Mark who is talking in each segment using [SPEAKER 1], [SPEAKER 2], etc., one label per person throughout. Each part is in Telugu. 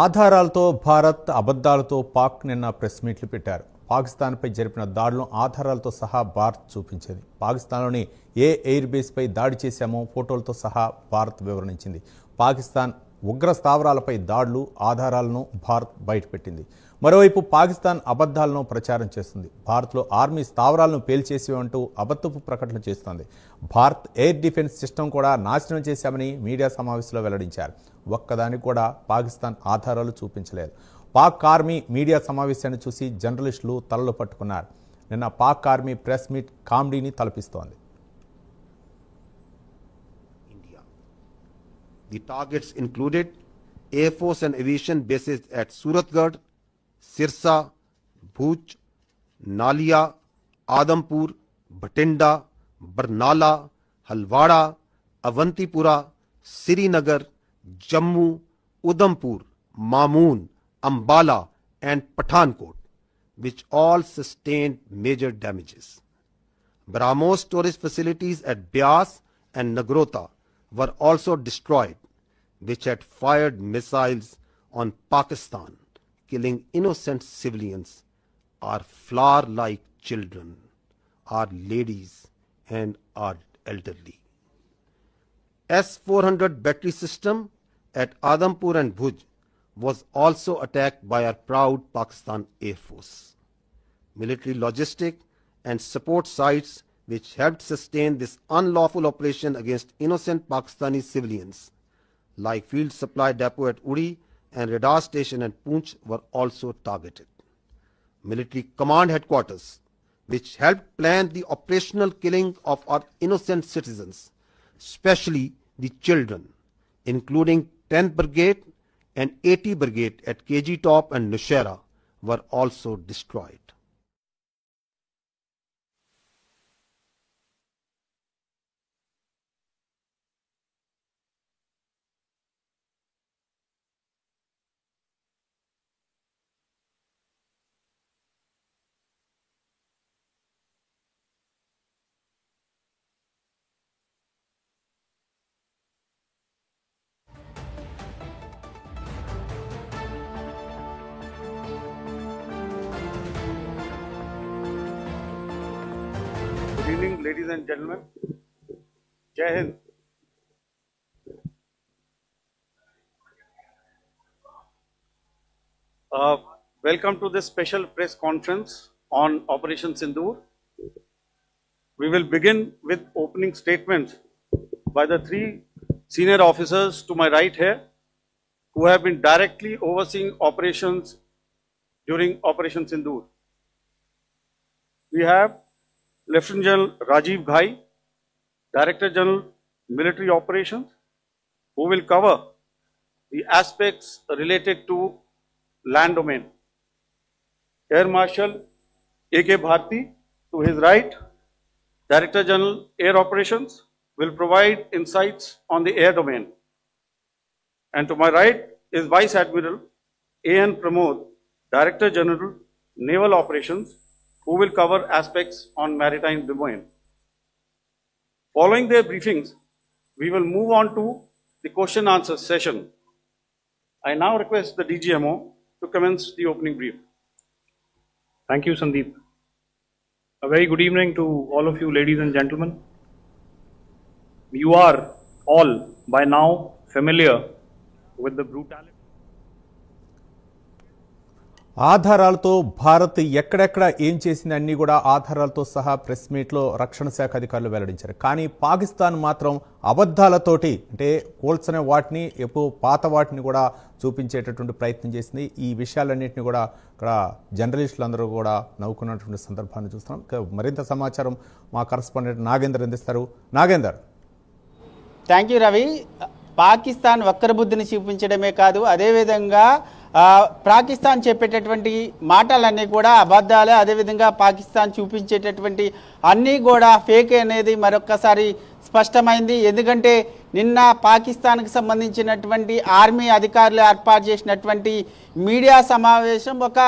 [SPEAKER 1] ఆధారాలతో భారత్ అబద్ధాలతో పాక్ నిన్న ప్రెస్ మీట్లు పెట్టారు. పాకిస్తాన్పై జరిపిన దాడులను ఆధారాలతో సహా భారత్ చూపించింది. పాకిస్తాన్లోని ఏ ఎయిర్ బేస్పై దాడి చేశామో ఫోటోలతో సహా భారత్ వివరించింది. పాకిస్తాన్ ఉగ్ర స్థావరాలపై దాడులు ఆధారాలను భారత్ బయటపెట్టింది. మరోవైపు పాకిస్తాన్ అబద్ధాలను ప్రచారం చేస్తుంది. భారత్లో ఆర్మీ స్థావరాలను పేల్చేసేవంటూ అబద్ధపు ప్రకటన చేస్తోంది. భారత్ ఎయిర్ డిఫెన్స్ సిస్టమ్ కూడా నాశనం చేశామని మీడియా సమావేశంలో వెల్లడించారు. ఒక్కదానికి కూడా పాకిస్తాన్ ఆధారాలు చూపించలేదు. పాక్ ఆర్మీ మీడియా సమావేశాన్ని చూసి జర్నలిస్టులు తలలు పట్టుకున్నారు. నిన్న పాక్ ఆర్మీ ప్రెస్ మీట్ కామెడీని తలపిస్తోంది.
[SPEAKER 2] The targets included Air Force and aviation bases at Suratgarh, Sirsa, Bhuj, Nalia, Adampur, Bhatinda, Barnala, Halwara, Avantipura, Srinagar, Jammu, Udhampur, Mamoon, Ambala and Pathankot, which all sustained major damages. BrahMos storage facilities at Beas and Nagrota were also destroyed, which had fired missiles on Pakistan, killing innocent civilians, our flower-like children, our ladies and our elderly. S-400 battery system at Adampur and Bhuj was also attacked by our proud Pakistan Air Force. Military logistic and support sites which helped sustain this unlawful operation against innocent Pakistani civilians, like field supply depot at Uri and radar station at Poonch, were also targeted. Military command headquarters, which helped plan the operational killing of our innocent citizens, especially the children, including 10th Brigade and 80 Brigade at KG Top and Nushaira, were also destroyed.
[SPEAKER 3] Good evening, ladies and gentlemen. Jai Hind. Welcome to this special press conference on Operation Sindoor. We will begin with opening statements by the three senior officers to my right here, who have been directly overseeing operations during Operation Sindoor. We have Lieutenant General Rajiv Ghai, Director General Military Operations, who will cover the aspects related to land domain. Air Marshal A.K. Bharti, to his right, Director General Air Operations, will provide insights on the air domain. And to my right is Vice Admiral A.N. Pramod, Director General Naval Operations, who will cover aspects on maritime domain. Following their briefings, we will move on to the question answer session. I now request the DGMO to commence the opening brief.
[SPEAKER 4] Thank you, Sandeep. A very good evening to all of you, ladies and gentlemen. You are all by now familiar with the brutality.
[SPEAKER 1] ఆధారాలతో భారత్ ఎక్కడెక్కడ ఏం చేసింది అన్నీ కూడా ఆధారాలతో సహా ప్రెస్ మీట్లో రక్షణ శాఖ అధికారులు వెల్లడించారు. కానీ పాకిస్తాన్ మాత్రం అబద్ధాలతోటి, అంటే కోల్చనే వాటిని, ఎప్పుడు పాత వాటిని కూడా చూపించేటటువంటి ప్రయత్నం చేసింది. ఈ విషయాలన్నింటినీ కూడా ఇక్కడ జర్నలిస్టులందరూ కూడా నవ్వుకున్నటువంటి సందర్భాన్ని చూస్తున్నాం. మరింత సమాచారం మా కరస్పాండెంట్ నాగేందర్ అందిస్తారు. నాగేందర్.
[SPEAKER 5] Thank you Ravi. పాకిస్తాన్ వక్రబుద్ధిని చూపించడమే కాదు, అదేవిధంగా పాకిస్తాన్ చెప్పేటటువంటి మాటలన్నీ కూడా అబద్ధాలే. అదేవిధంగా పాకిస్తాన్ చూపించేటటువంటి అన్నీ కూడా ఫేక్ అనేది మరొక్కసారి స్పష్టమైంది. ఎందుకంటే నిన్న పాకిస్తాన్కి సంబంధించినటువంటి ఆర్మీ అధికారులు ఏర్పాటు చేసినటువంటి మీడియా సమావేశం ఒక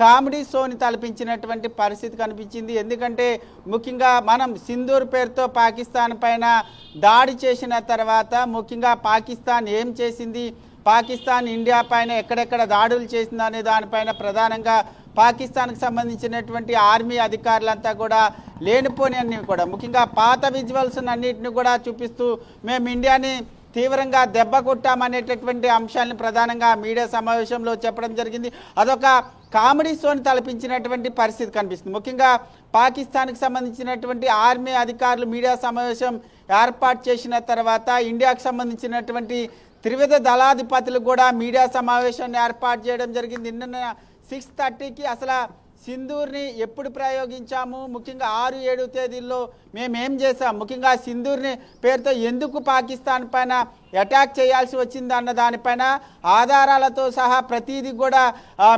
[SPEAKER 5] కామెడీ షోని తలపించినటువంటి పరిస్థితి కనిపించింది. ఎందుకంటే ముఖ్యంగా మనం సింధూర్ పేరుతో పాకిస్తాన్ పైన దాడి చేసిన తర్వాత ముఖ్యంగా పాకిస్తాన్ ఏం చేసింది, పాకిస్తాన్ ఇండియా పైన ఎక్కడెక్కడ దాడులు చేసిందనే దానిపైన ప్రధానంగా పాకిస్తాన్కి సంబంధించినటువంటి ఆర్మీ అధికారులంతా కూడా లేనిపోని అన్ని కూడా ముఖ్యంగా పాత విజువల్స్ అన్నిటిని కూడా చూపిస్తూ మేము ఇండియాని తీవ్రంగా దెబ్బ కొట్టామనేటటువంటి అంశాలను ప్రధానంగా మీడియా సమావేశంలో చెప్పడం జరిగింది. అదొక కామెడీ షోని తలపించినటువంటి పరిస్థితి కనిపిస్తుంది. ముఖ్యంగా పాకిస్తాన్కి సంబంధించినటువంటి ఆర్మీ అధికారులు మీడియా సమావేశం ఏర్పాటు చేసిన తర్వాత ఇండియాకు సంబంధించినటువంటి త్రివిధ దళాధిపతులు కూడా మీడియా సమావేశాన్ని ఏర్పాటు చేయడం జరిగింది. నిన్న 6:30కి అసలు సింధూర్ని ఎప్పుడు ప్రయోగించాము, ముఖ్యంగా 6-7 తేదీల్లో మేమేం చేసాం, ముఖ్యంగా సింధూర్ని పేరుతో ఎందుకు పాకిస్తాన్ పైన అటాక్ చేయాల్సి వచ్చింది అన్న దానిపైన ఆధారాలతో సహా ప్రతిదీ కూడా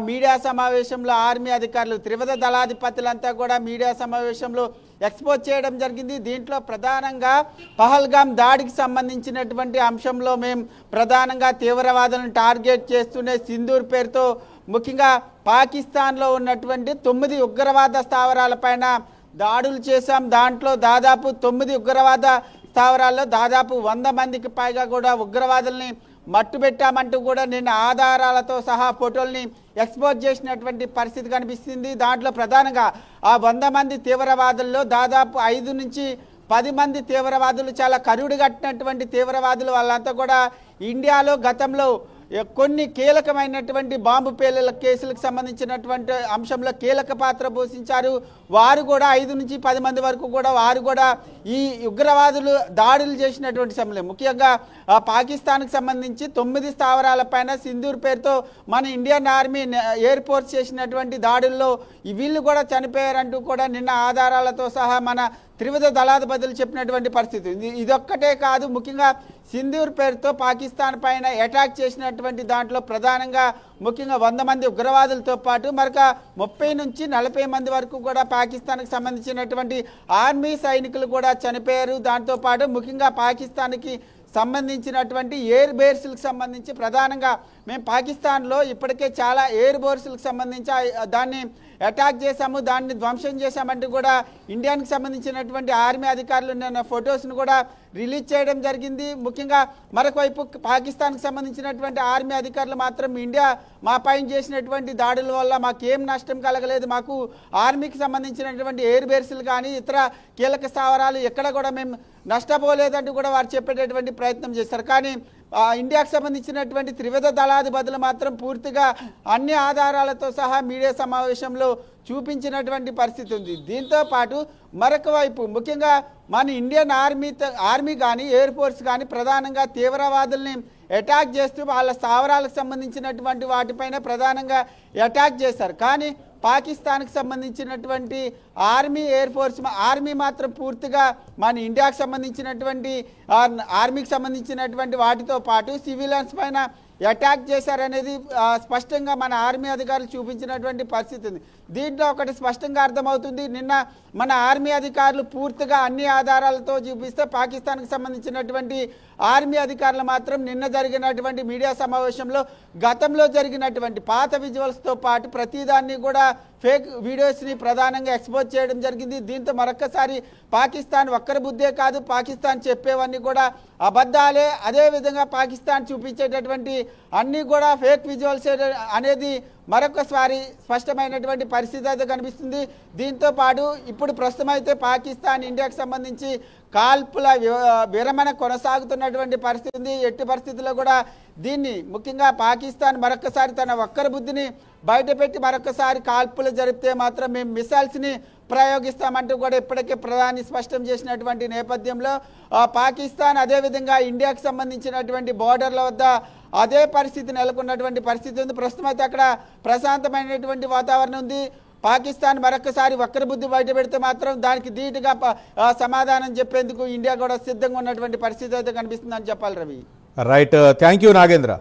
[SPEAKER 5] మీడియా సమావేశంలో ఆర్మీ అధికారులు త్రివిధ దళాధిపతులంతా కూడా మీడియా సమావేశంలో ఎక్స్పోజ్ చేయడం జరిగింది. దీంట్లో ప్రధానంగా పహల్గామ్ దాడికి సంబంధించినటువంటి అంశంలో మేము ప్రధానంగా తీవ్రవాదులను టార్గెట్ చేస్తూనే సింధూర్ పేరుతో ముఖ్యంగా పాకిస్తాన్లో ఉన్నటువంటి 9 ఉగ్రవాద స్థావరాలపైన దాడులు చేశాం. దాంట్లో దాదాపు 9 ఉగ్రవాద స్థావరాల్లో దాదాపు 100 మందికి పైగా కూడా ఉగ్రవాదుల్ని మట్టుబెట్టామంటూ కూడా నిన్న ఆధారాలతో సహా ఫోటోల్ని ఎక్స్పోజ్ చేసినటువంటి పరిస్థితి కనిపిస్తుంది. దాంట్లో ప్రధానంగా ఆ 100 మంది తీవ్రవాదుల్లో దాదాపు 5 నుంచి 10 మంది తీవ్రవాదులు చాలా కరుడు కట్టినటువంటి తీవ్రవాదులు. వాళ్ళంతా కూడా ఇండియాలో గతంలో కొన్ని కీలకమైనటువంటి బాంబు పేలుల కేసులకు సంబంధించినటువంటి అంశంలో కీలక పాత్ర పోషించారు. వారు కూడా 5 నుంచి 10 మంది వరకు కూడా వారు కూడా ఈ ఉగ్రవాదులు దాడులు చేసినటువంటి సమయంలో ముఖ్యంగా పాకిస్తాన్కి సంబంధించి 9 స్థావరాలపైన సింధూర్ పేరుతో మన ఇండియన్ ఆర్మీ ఎయిర్ ఫోర్స్ చేసినటువంటి దాడుల్లో వీళ్ళు కూడా చనిపోయారంటూ కూడా నిన్న ఆధారాలతో సహా మన త్రివిధ దళాధిపతులు చెప్పినటువంటి పరిస్థితి. ఇదొక్కటే కాదు, ముఖ్యంగా సింధూర్ పేరుతో పాకిస్తాన్ పైన అటాక్ చేసినటువంటి దాంట్లో ప్రధానంగా ముఖ్యంగా 100 మంది ఉగ్రవాదులతో పాటు మరొక 30 నుంచి 40 మంది వరకు కూడా పాకిస్తాన్కి సంబంధించినటువంటి ఆర్మీ సైనికులు కూడా చనిపోయారు. దాంతోపాటు ముఖ్యంగా పాకిస్తాన్కి సంబంధించినటువంటి ఎయిర్ బేస్లకు సంబంధించి ప్రధానంగా మేము పాకిస్తాన్లో ఇప్పటికే చాలా ఎయిర్ బేస్లకు సంబంధించి దాన్ని అటాక్ చేశాము, దాన్ని ధ్వంసం చేశామంటూ కూడా ఇండియాకి సంబంధించినటువంటి ఆర్మీ అధికారులు నిన్న ఫొటోస్ను కూడా రిలీజ్ చేయడం జరిగింది. ముఖ్యంగా మరొక వైపు పాకిస్తాన్కి సంబంధించినటువంటి ఆర్మీ అధికారులు మాత్రం ఇండియా మా పైన చేసినటువంటి దాడుల వల్ల మాకేం నష్టం కలగలేదు, మాకు ఆర్మీకి సంబంధించినటువంటి ఎయిర్ బేస్లు కానీ ఇతర కీలక స్థావరాలు ఎక్కడ కూడా మేము నష్టపోలేదంటూ కూడా వారు చెప్పేటటువంటి ప్రయత్నం చేశారు. కానీ ఇండియాకు సంబంధించినటువంటి త్రివిధ దళాధిపతులు మాత్రం పూర్తిగా అన్ని ఆధారాలతో సహా మీడియా సమావేశంలో చూపించినటువంటి పరిస్థితి ఉంది. దీంతో పాటు మరొక వైపు ముఖ్యంగా మన ఇండియన్ ఆర్మీ కానీ ఎయిర్ ఫోర్స్ కానీ ప్రధానంగా తీవ్రవాదుల్ని అటాక్ చేస్తూ వాళ్ళ స్థావరాలకు సంబంధించినటువంటి వాటిపైన ప్రధానంగా అటాక్ చేశారు. కానీ పాకిస్తాన్కి సంబంధించినటువంటి ఆర్మీ ఎయిర్ ఫోర్స్ ఆర్మీ మాత్రం పూర్తిగా మన ఇండియాకు సంబంధించినటువంటి ఆర్మీకి సంబంధించినటువంటి వాటితో పాటు సివిలియన్స్ పైన అటాక్ చేశారనేది స్పష్టంగా మన ఆర్మీ అధికారులు చూపించినటువంటి పరిస్థితి ఉంది. దీంట్లో ఒకటి స్పష్టంగా అర్థమవుతుంది, నిన్న మన ఆర్మీ అధికారులు పూర్తిగా అన్ని ఆధారాలతో చూపిస్తే పాకిస్తాన్కి సంబంధించినటువంటి ఆర్మీ అధికారులు మాత్రం నిన్న జరిగినటువంటి మీడియా సమావేశంలో గతంలో జరిగినటువంటి పాత విజువల్స్తో పాటు ప్రతిదాన్ని కూడా ఫేక్ వీడియోస్ని ప్రధానంగా ఎక్స్పోజ్ చేయడం జరిగింది. దీంతో మరొక్కసారి పాకిస్తాన్ ఒక్కరి బుద్ధే కాదు, పాకిస్తాన్ చెప్పేవన్నీ కూడా అబద్ధాలే, అదేవిధంగా పాకిస్తాన్ చూపించేటటువంటి అన్నీ కూడా ఫేక్ విజువల్స్ అనేది మరొకసారి స్పష్టమైనటువంటి పరిస్థితి అయితే కనిపిస్తుంది. దీంతో పాటు ఇప్పుడు ప్రస్తుతం అయితే పాకిస్తాన్ ఇండియాకు సంబంధించి కాల్పుల విరమణ కొనసాగుతున్నటువంటి పరిస్థితి ఉంది. ఎట్టి పరిస్థితుల్లో కూడా దీన్ని ముఖ్యంగా పాకిస్తాన్ మరొకసారి తన ఒక్కరి బుద్ధిని బయటపెట్టి మరొకసారి కాల్పులు జరిపితే మాత్రం మేము మిసైల్స్ని ప్రయోగిస్తామంటూ కూడా ఇప్పటికే ప్రధాని స్పష్టం చేసినటువంటి నేపథ్యంలో పాకిస్తాన్ అదేవిధంగా ఇండియాకు సంబంధించినటువంటి బోర్డర్ల వద్ద అదే పరిస్థితి నెలకొన్నటువంటి పరిస్థితి ఉంది. ప్రస్తుతం అయితే అక్కడ ప్రశాంతమైనటువంటి వాతావరణం ఉంది. పాకిస్తాన్ మరొకసారి వక్ర బుద్ధి బయట పెడితే మాత్రం దానికి ధీటుగా సమాధానం చెప్పేందుకు ఇండియా కూడా సిద్ధంగా ఉన్నటువంటి పరిస్థితి అయితే కనిపిస్తుందని చెప్పాలి Ravi.
[SPEAKER 1] Right, thank you Nagendra.